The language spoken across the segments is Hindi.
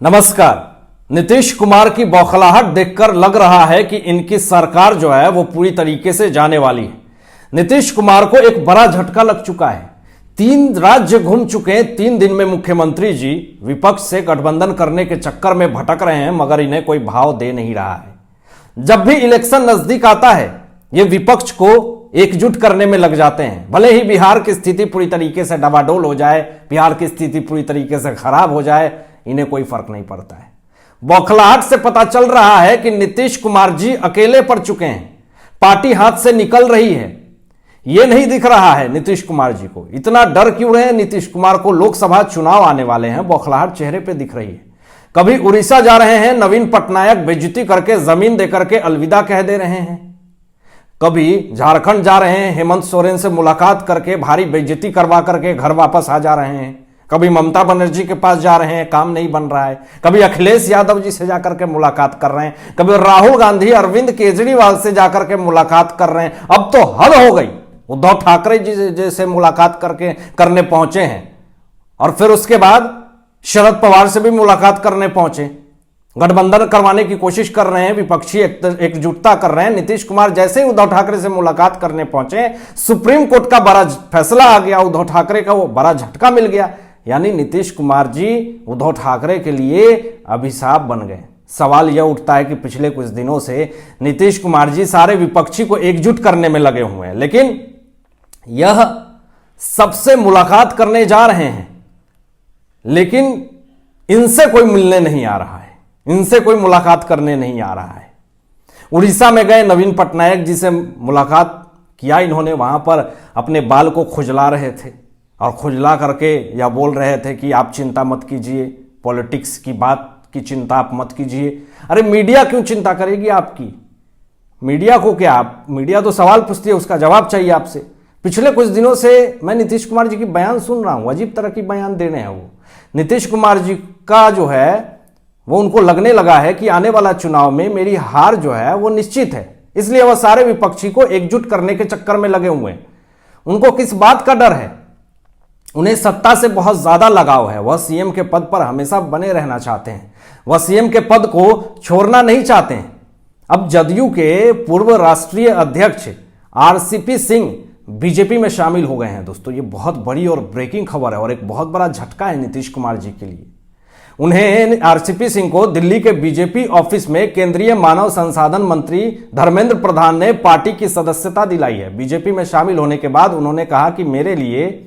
नमस्कार। नीतीश कुमार की बौखलाहट देखकर लग रहा है कि इनकी सरकार जो है वो पूरी तरीके से जाने वाली है। नीतीश कुमार को एक बड़ा झटका लग चुका है। 3 राज्य घूम चुके हैं। 3 दिन में मुख्यमंत्री जी विपक्ष से गठबंधन करने के चक्कर में भटक रहे हैं, मगर इन्हें कोई भाव दे नहीं रहा है। जब भी इलेक्शन नजदीक आता है ये विपक्ष को एकजुट करने में लग जाते हैं। भले ही बिहार की स्थिति पूरी तरीके से डबाडोल हो जाए, बिहार की स्थिति पूरी तरीके से खराब हो जाए, इन्हें कोई फर्क नहीं पड़ता है। बौखलाहट से पता चल रहा है कि नीतीश कुमार जी अकेले पड़ चुके हैं। पार्टी हाथ से निकल रही है, यह नहीं दिख रहा है नीतीश कुमार जी को। इतना डर क्यों रहे नीतीश कुमार को? लोकसभा चुनाव आने वाले हैं, बौखलाहट चेहरे पे दिख रही है। कभी उड़ीसा जा रहे हैं, नवीन पटनायक बेइज्जती करके जमीन देकर के अलविदा कह दे रहे हैं। कभी झारखंड जा रहे हैं, हेमंत सोरेन से मुलाकात करके भारी बेइज्जती करवा करके घर वापस आ जा रहे हैं। कभी ममता बनर्जी के पास जा रहे हैं, काम नहीं बन रहा है। कभी अखिलेश यादव जी से जाकर के मुलाकात कर रहे हैं, कभी राहुल गांधी अरविंद केजरीवाल से जाकर के मुलाकात कर रहे हैं। अब तो हद हो गई। उद्धव ठाकरे जी जैसे मुलाकात करने पहुंचे हैं, और फिर उसके बाद शरद पवार से भी मुलाकात करने पहुंचे। गठबंधन करवाने की कोशिश कर रहे हैं, विपक्षी एकजुटता कर रहे हैं। नीतीश कुमार जैसे ही उद्धव ठाकरे से मुलाकात करने पहुंचे, सुप्रीम कोर्ट का बड़ा फैसला आ गया। उद्धव ठाकरे का वो बड़ा झटका मिल गया। यानी नीतीश कुमार जी उद्धव ठाकरे के लिए अभिशाप बन गए। सवाल यह उठता है कि पिछले कुछ दिनों से नीतीश कुमार जी सारे विपक्षी को एकजुट करने में लगे हुए हैं, लेकिन यह सबसे मुलाकात करने जा रहे हैं, लेकिन इनसे कोई मिलने नहीं आ रहा है, इनसे कोई मुलाकात करने नहीं आ रहा है। उड़ीसा में गए, नवीन पटनायक जी से मुलाकात किया इन्होंने। वहां पर अपने बाल को खुजला रहे थे और खुजला करके या बोल रहे थे कि आप चिंता मत कीजिए, पॉलिटिक्स की बात की चिंता आप मत कीजिए। अरे मीडिया क्यों चिंता करेगी आपकी? मीडिया को क्या, आप मीडिया तो सवाल पूछती है, उसका जवाब चाहिए आपसे। पिछले कुछ दिनों से मैं नीतीश कुमार जी की बयान सुन रहा हूं, अजीब तरह की बयान दे रहे हैं वो। नीतीश कुमार जी का जो है वो उनको लगने लगा है कि आने वाला चुनाव में मेरी हार जो है वो निश्चित है, इसलिए वह सारे विपक्षी को एकजुट करने के चक्कर में लगे हुए हैं। उनको किस बात का डर है? उन्हें सत्ता से बहुत ज्यादा लगाव है। वह सीएम के पद पर हमेशा बने रहना चाहते हैं, वह सीएम के पद को छोड़ना नहीं चाहते हैं। अब जदयू के पूर्व राष्ट्रीय अध्यक्ष आरसीपी सिंह बीजेपी में शामिल हो गए हैं। दोस्तों, ये बहुत बड़ी और ब्रेकिंग खबर है और एक बहुत बड़ा झटका है नीतीश कुमार जी के लिए। उन्हें, आरसीपी सिंह को, दिल्ली के बीजेपी ऑफिस में केंद्रीय मानव संसाधन मंत्री धर्मेंद्र प्रधान ने पार्टी की सदस्यता दिलाई है। बीजेपी में शामिल होने के बाद उन्होंने कहा कि मेरे लिए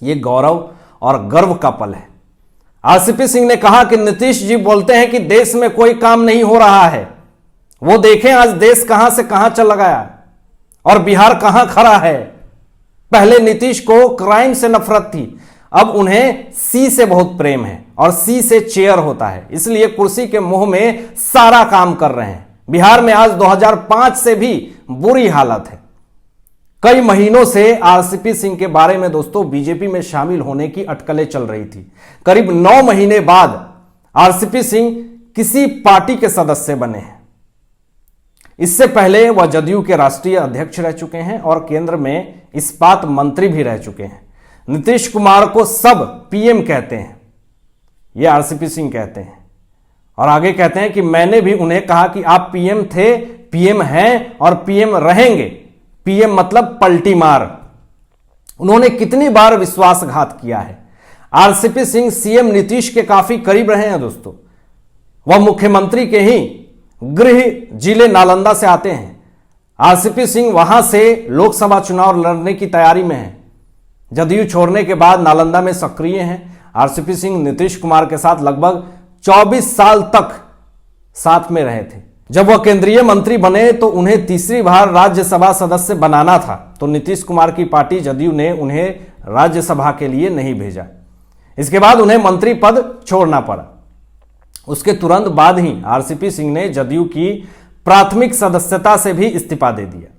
ये गौरव और गर्व का पल है। आरसीपी सिंह ने कहा कि नीतीश जी बोलते हैं कि देश में कोई काम नहीं हो रहा है, वो देखें आज देश कहां से कहां चल गया और बिहार कहां खड़ा है। पहले नीतीश को क्राइम से नफरत थी, अब उन्हें सी से बहुत प्रेम है, और सी से चेयर होता है, इसलिए कुर्सी के मोह में सारा काम कर रहे हैं। बिहार में आज 2005 से भी बुरी हालत है। कई महीनों से आरसीपी सिंह के बारे में दोस्तों बीजेपी में शामिल होने की अटकलें चल रही थी। करीब 9 महीने बाद आरसीपी सिंह किसी पार्टी के सदस्य बने हैं। इससे पहले वह जदयू के राष्ट्रीय अध्यक्ष रह चुके हैं और केंद्र में इस्पात मंत्री भी रह चुके हैं। नीतीश कुमार को सब पीएम कहते हैं, यह आरसीपी सिंह कहते हैं, और आगे कहते हैं कि मैंने भी उन्हें कहा कि आप पीएम थे, पीएम हैं और पीएम रहेंगे। पीएम मतलब पलटी मार। उन्होंने कितनी बार विश्वासघात किया है। आरसीपी सिंह सीएम नीतीश के काफी करीब रहे हैं दोस्तों। वह मुख्यमंत्री के ही गृह जिले नालंदा से आते हैं। आरसीपी सिंह वहां से लोकसभा चुनाव लड़ने की तैयारी में है। जदयू छोड़ने के बाद नालंदा में सक्रिय हैं। आरसीपी सिंह नीतीश कुमार के साथ लगभग 24 साल तक साथ में रहे थे। जब वह केंद्रीय मंत्री बने तो उन्हें तीसरी बार राज्यसभा सदस्य बनाना था, तो नीतीश कुमार की पार्टी जदयू ने उन्हें राज्यसभा के लिए नहीं भेजा। इसके बाद उन्हें मंत्री पद छोड़ना पड़ा। उसके तुरंत बाद ही आरसीपी सिंह ने जदयू की प्राथमिक सदस्यता से भी इस्तीफा दे दिया।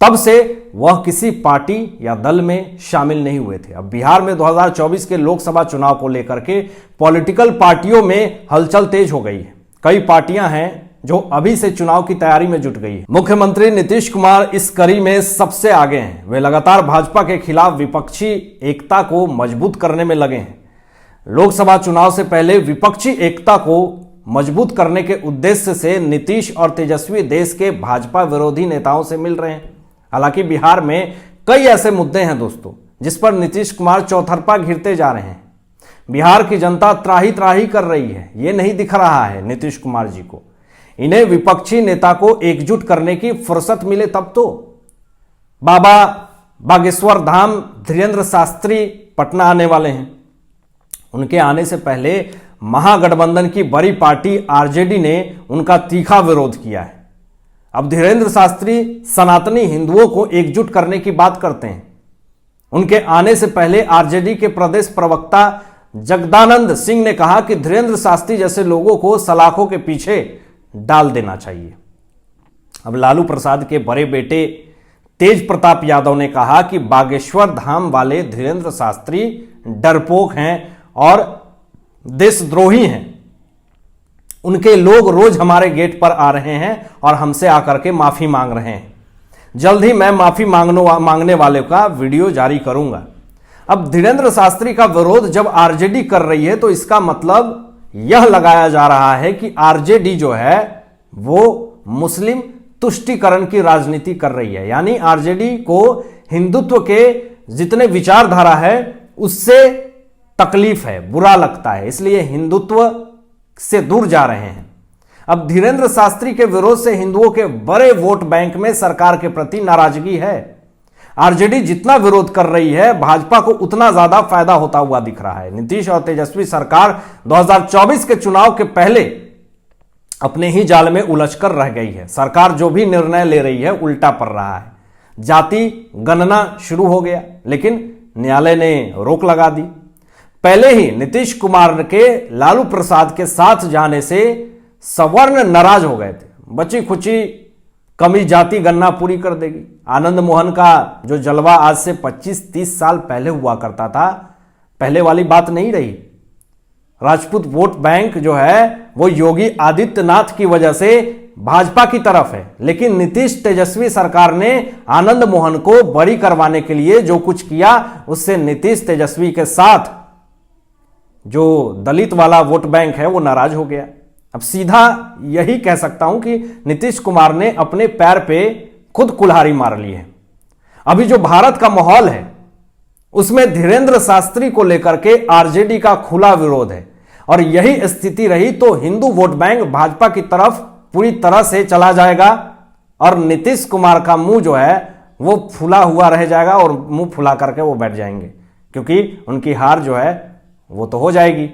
तब से वह किसी पार्टी या दल में शामिल नहीं हुए थे। अब बिहार में 2024 के लोकसभा चुनाव को लेकर के पॉलिटिकल पार्टियों में हलचल तेज हो गई है। कई पार्टियां हैं जो अभी से चुनाव की तैयारी में जुट गई है। मुख्यमंत्री नीतीश कुमार इस कड़ी में सबसे आगे हैं। वे लगातार भाजपा के खिलाफ विपक्षी एकता को मजबूत करने में लगे हैं। लोकसभा चुनाव से पहले विपक्षी एकता को मजबूत करने के उद्देश्य से नीतीश और तेजस्वी देश के भाजपा विरोधी नेताओं से मिल रहे हैं। हालांकि बिहार में कई ऐसे मुद्दे हैं दोस्तों जिस पर नीतीश कुमार चौतरफा घिरते जा रहे हैं। बिहार की जनता त्राही त्राही कर रही है, ये नहीं दिख रहा है नीतीश कुमार जी को। इन्हें विपक्षी नेता को एकजुट करने की फुर्सत मिले तब तो। बाबा बागेश्वर धाम धीरेंद्र शास्त्री पटना आने वाले हैं। उनके आने से पहले महागठबंधन की बड़ी पार्टी आरजेडी ने उनका तीखा विरोध किया है। अब धीरेंद्र शास्त्री सनातनी हिंदुओं को एकजुट करने की बात करते हैं। उनके आने से पहले आरजेडी के प्रदेश प्रवक्ता जगदानंद सिंह ने कहा कि धीरेंद्र शास्त्री जैसे लोगों को सलाखों के पीछे डाल देना चाहिए। अब लालू प्रसाद के बड़े बेटे तेज प्रताप यादव ने कहा कि बागेश्वर धाम वाले धीरेंद्र शास्त्री डरपोक हैं और देशद्रोही हैं। उनके लोग रोज हमारे गेट पर आ रहे हैं और हमसे आकर के माफी मांग रहे हैं। जल्द ही मैं माफी मांगने वाले का वीडियो जारी करूंगा। अब धीरेंद्र शास्त्री का विरोध जब आरजेडी कर रही है तो इसका मतलब यह लगाया जा रहा है कि आरजेडी जो है वो मुस्लिम तुष्टीकरण की राजनीति कर रही है। यानी आरजेडी को हिंदुत्व के जितने विचारधारा है उससे तकलीफ है, बुरा लगता है, इसलिए हिंदुत्व से दूर जा रहे हैं। अब धीरेंद्र शास्त्री के विरोध से हिंदुओं के बड़े वोट बैंक में सरकार के प्रति नाराजगी है। आरजेडी जितना विरोध कर रही है भाजपा को उतना ज्यादा फायदा होता हुआ दिख रहा है। नीतीश और तेजस्वी सरकार 2024 के चुनाव के पहले अपने ही जाल में उलझकर रह गई है। सरकार जो भी निर्णय ले रही है उल्टा पड़ रहा है। जाति गणना शुरू हो गया लेकिन न्यायालय ने रोक लगा दी। पहले ही नीतीश कुमार के लालू प्रसाद के साथ जाने से सवर्ण नाराज हो गए थे। बची खुची कमी जाति गणना पूरी कर देगी। आनंद मोहन का जो जलवा आज से 25-30 साल पहले हुआ करता था, पहले वाली बात नहीं रही। राजपूत वोट बैंक जो है वो योगी आदित्यनाथ की वजह से भाजपा की तरफ है, लेकिन नीतीश तेजस्वी सरकार ने आनंद मोहन को बरी करवाने के लिए जो कुछ किया उससे नीतीश तेजस्वी के साथ जो दलित वाला वोट बैंक है वो नाराज हो गया। अब सीधा यही कह सकता हूं कि नीतीश कुमार ने अपने पैर पे खुद कुल्हाड़ी मार ली है। अभी जो भारत का माहौल है उसमें धीरेंद्र शास्त्री को लेकर के आरजेडी का खुला विरोध है और यही स्थिति रही तो हिंदू वोट बैंक भाजपा की तरफ पूरी तरह से चला जाएगा और नीतीश कुमार का मुंह जो है वो फूला हुआ रह जाएगा और मुंह फुला करके वो बैठ जाएंगे, क्योंकि उनकी हार जो है वो तो हो जाएगी।